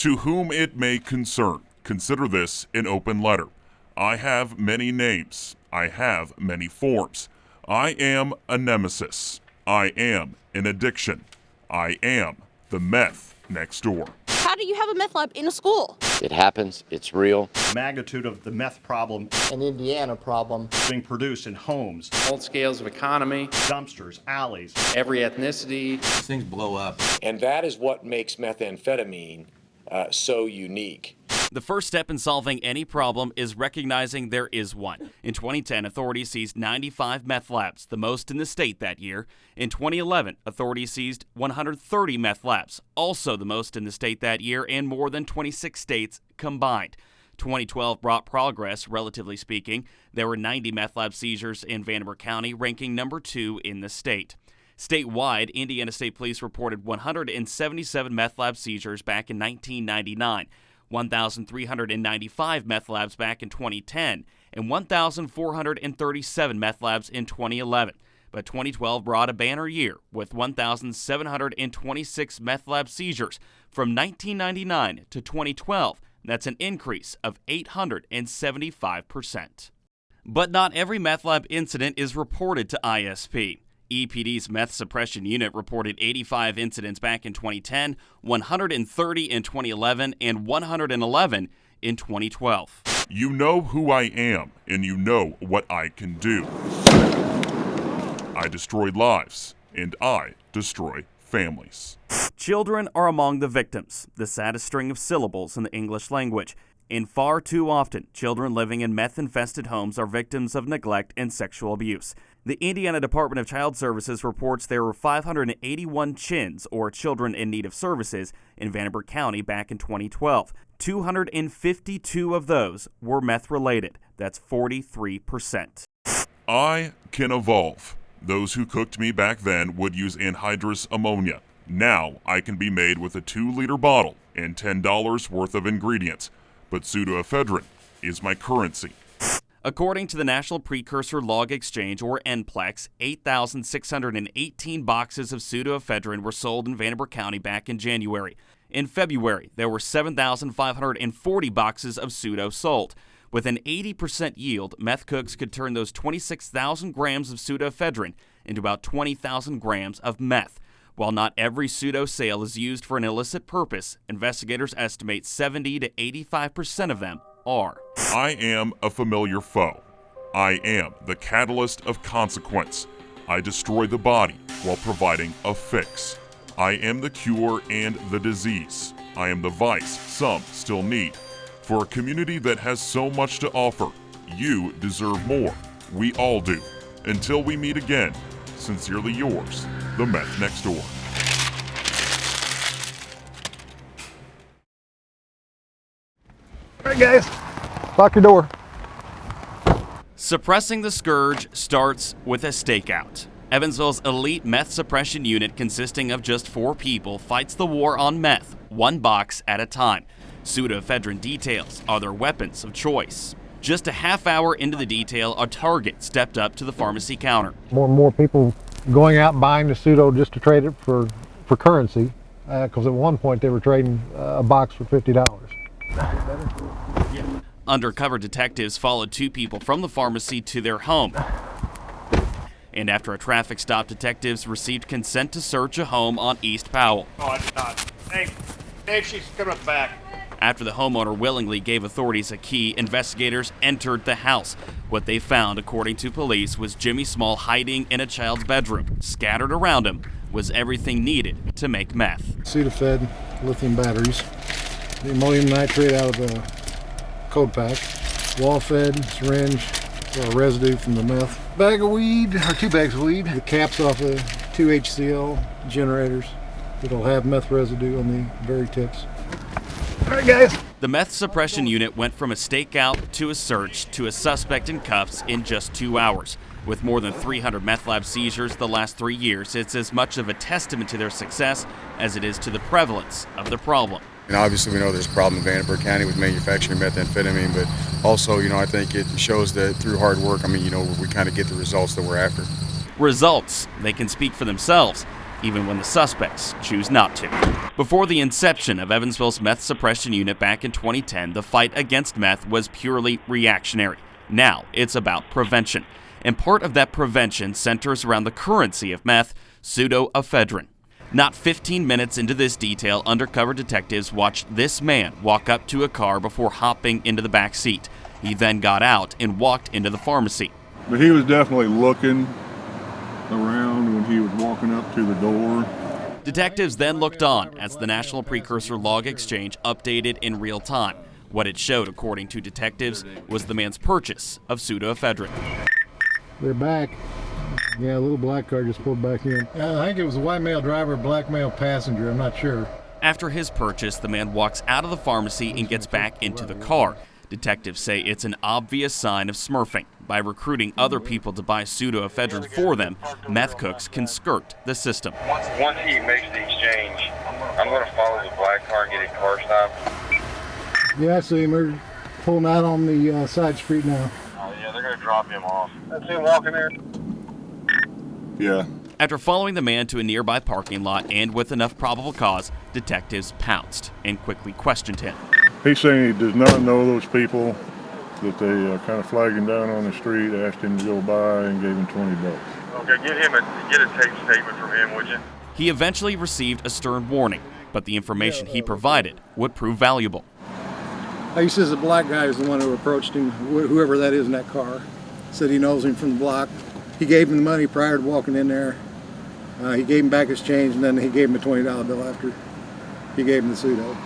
To whom it may concern, consider this an open letter. I have many names. I have many forms. I am a nemesis. I am an addiction. I am the meth next door. How do you have a meth lab in a school? It happens. It's real. Magnitude of the meth problem, an Indiana problem, being produced in homes, all scales of economy, dumpsters, alleys, every ethnicity. These things blow up. And that is what makes methamphetamine so unique. The first step in solving any problem is recognizing there is one. In 2010, authorities seized 95 meth labs, the most in the state that year. In 2011, authorities seized 130 meth labs, also the most in the state that year, and more than 26 states combined. 2012 brought progress, relatively speaking. There were 90 meth lab seizures in Vanderbilt County, ranking number 2 in the state. Statewide, Indiana State Police reported 177 meth lab seizures back in 1999. 1,395 meth labs back in 2010, and 1,437 meth labs in 2011. But 2012 brought a banner year with 1,726 meth lab seizures from 1999 to 2012. That's an increase of 875%. But not every meth lab incident is reported to ISP. EPD's Meth Suppression Unit reported 85 incidents back in 2010, 130 in 2011, and 111 in 2012. You know who I am, and you know what I can do. I destroy lives, and I destroy families. Children are among the victims, the saddest string of syllables in the English language. And far too often, children living in meth-infested homes are victims of neglect and sexual abuse. The Indiana Department of Child Services reports there were 581 CHINs, or Children in Need of Services, in Vanderbilt County back in 2012. 252 of those were meth-related. That's 43%. I can evolve. Those who cooked me back then would use anhydrous ammonia. Now I can be made with a 2-liter bottle and $10 worth of ingredients. But pseudoephedrine is my currency. According to the National Precursor Log Exchange, or NPLEX, 8,618 boxes of pseudoephedrine were sold in Vanderbilt County back in January. In February, there were 7,540 boxes of pseudo sold. With an 80% yield, meth cooks could turn those 26,000 grams of pseudoephedrine into about 20,000 grams of meth. While not every pseudo sale is used for an illicit purpose, investigators estimate 70 to 85% of them are. I am a familiar foe. I am the catalyst of consequence. I destroy the body while providing a fix. I am the cure and the disease. I am the vice some still need. For a community that has so much to offer, you deserve more. We all do. Until we meet again, sincerely yours, the Meth Next Door. All right, guys, lock your door. Suppressing the scourge starts with a stakeout. Evansville's elite meth suppression unit, consisting of just 4 people, fights the war on meth, one box at a time. Pseudoephedrine details are their weapons of choice. Just a half hour into the detail, a target stepped up to the pharmacy counter. More and more people going out and buying the pseudo just to trade it for currency, because at one point they were trading a box for $50. Undercover detectives followed 2 people from the pharmacy to their home. And after a traffic stop, detectives received consent to search a home on East Powell. Oh, I did not. Dave, she's coming up the back. After the homeowner willingly gave authorities a key, investigators entered the house. What they found, according to police, was Jimmy Small hiding in a child's bedroom. Scattered around him was everything needed to make meth. Sudafed, lithium batteries, the ammonium nitrate out of the code pack, wall-fed syringe, or residue from the meth, bag of weed, or 2 bags of weed, the caps off the 2 HCl generators. It'll have meth residue on the very tips. All right, guys. The meth suppression unit went from a stakeout to a search to a suspect in cuffs in just 2 hours. With more than 300 meth lab seizures the last 3 years, it's as much of a testament to their success as it is to the prevalence of the problem. And obviously we know there's a problem in Vanderbilt County with manufacturing methamphetamine, but also, I think it shows that through hard work, we kind of get the results that we're after. Results, they can speak for themselves. even when the suspects choose not to. Before the inception of Evansville's meth suppression unit back in 2010, the fight against meth was purely reactionary. Now it's about prevention. And part of that prevention centers around the currency of meth, pseudoephedrine. Not 15 minutes into this detail, undercover detectives watched this man walk up to a car before hopping into the back seat. He then got out and walked into the pharmacy. But he was definitely looking around when he was walking up to the door. Detectives then looked on as the National Precursor Log Exchange updated in real time. What it showed, according to detectives, was the man's purchase of pseudoephedrine. They're back. Yeah, a little black car just pulled back in. I think it was a white male driver, black male passenger, I'm not sure. After his purchase, the man walks out of the pharmacy and gets back into the car. Detectives say it's an obvious sign of smurfing. By recruiting other people to buy pseudoephedrine for them, meth cooks can skirt the system. Once he makes the exchange, I'm going to follow the black car and get a car stop. Yeah, I see him. They're pulling out on the side street now. Oh, yeah, they're going to drop him off. That's him walking there. Yeah. After following the man to a nearby parking lot and with enough probable cause, detectives pounced and quickly questioned him. He's saying he does not know those people, that they kind of flagged him down on the street, asked him to go by, and gave him $20. Okay, get a tape statement from him, would you? He eventually received a stern warning, but the information he provided would prove valuable. He says the black guy is the one who approached him, whoever that is in that car. Said he knows him from the block. He gave him the money prior to walking in there. He gave him back his change, and then he gave him a $20 bill after he gave him the pseudo.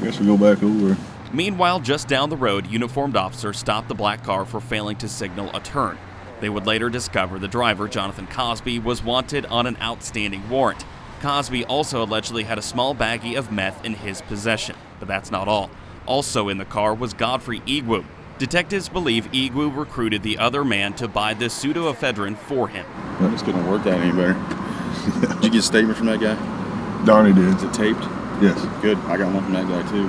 Guess we'll go back over. Meanwhile, just down the road, uniformed officers stopped the black car for failing to signal a turn. They would later discover the driver, Jonathan Cosby, was wanted on an outstanding warrant. Cosby also allegedly had a small baggie of meth in his possession, but that's not all. Also in the car was Godfrey Igwu. Detectives believe Igwu recruited the other man to buy the pseudoephedrine for him. Well, it's going to work out any better. Did you get a statement from that guy? Donnie did. Is it taped? Yes. Good. I got one from that guy, too.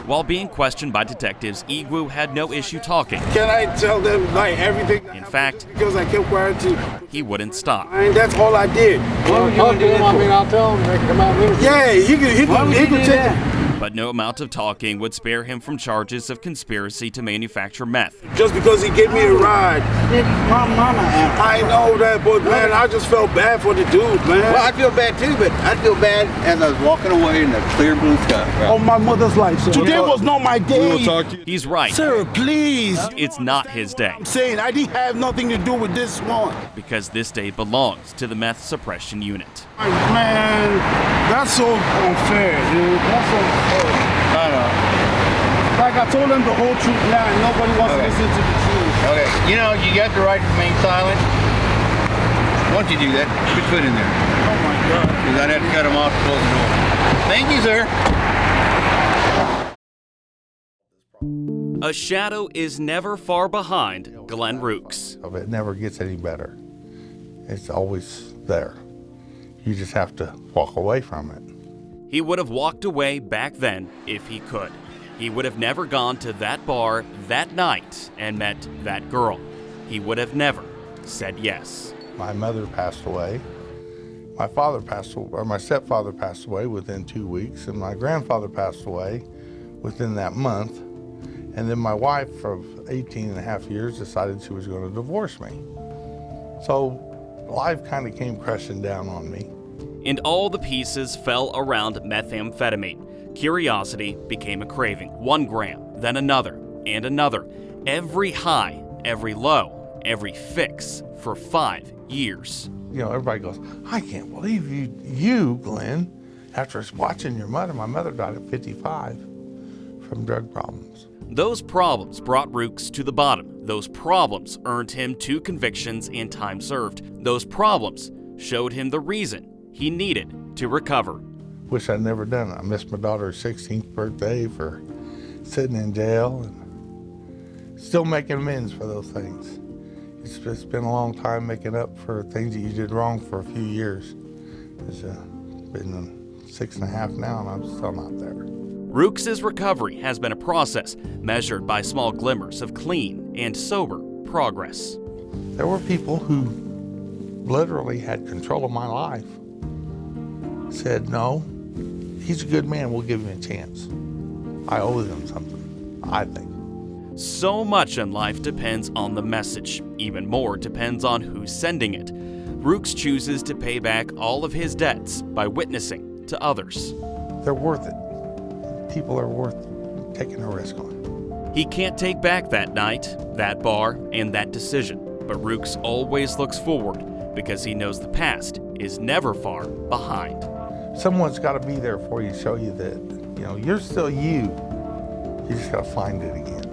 While being questioned by detectives, Igwu had no issue talking. Can I tell them, like, everything? In fact, because I kept quiet too. He wouldn't stop. And that's all I did. Well, talk to him, I'll tell him they can come out and yeah, he could take it. But no amount of talking would spare him from charges of conspiracy to manufacture meth. Just because he gave me a ride. My mama asked. I know that, but man, I just felt bad for the dude, man. Well, I feel bad too, but I feel bad as I was walking away in the clear blue sky. Right. On my mother's life. Today was not my day. He's right. Sir, please. It's not his day. I'm saying I didn't have nothing to do with this one. Because this day belongs to the meth suppression unit. Man, that's so unfair, dude. That's so unfair. I know. Like I told them the whole truth now, and nobody wants to listen to the truth. Okay, you know, you got the right to remain silent. Once you do that, put foot in there. Oh my God. Because I'd have to cut them off to close the door. Thank you, sir. A shadow is never far behind Glenn Rooks. It never gets any better. It's always there. You just have to walk away from it. He would have walked away back then if he could. He would have never gone to that bar that night and met that girl. He would have never said yes. My mother passed away. My father passed away, or my stepfather passed away within 2 weeks, and my grandfather passed away within that month. And then my wife of 18 and a half years decided she was going to divorce me. So life kind of came crashing down on me. And all the pieces fell around methamphetamine. Curiosity became a craving. 1 gram, then another, and another. Every high, every low, every fix for 5 years. You know, everybody goes, I can't believe you, Glenn, after watching your mother. My mother died at 55 from drug problems. Those problems brought Rooks to the bottom. Those problems earned him 2 convictions and time served. Those problems showed him the reason he needed to recover. Wish I'd never done it. I missed my daughter's 16th birthday for sitting in jail and still making amends for those things. It's been a long time making up for things that you did wrong for a few years. It's been 6.5 now and I'm still not there. Rooks' recovery has been a process measured by small glimmers of clean and sober progress. There were people who literally had control of my life, said, no, he's a good man, we'll give him a chance. I owe them something, I think. So much in life depends on the message. Even more depends on who's sending it. Rooks chooses to pay back all of his debts by witnessing to others. They're worth it. People are worth taking a risk on. He can't take back that night, that bar, and that decision, but Rooks always looks forward because he knows the past is never far behind. Someone's got to be there for you, show you that, you're still you. You just got to find it again.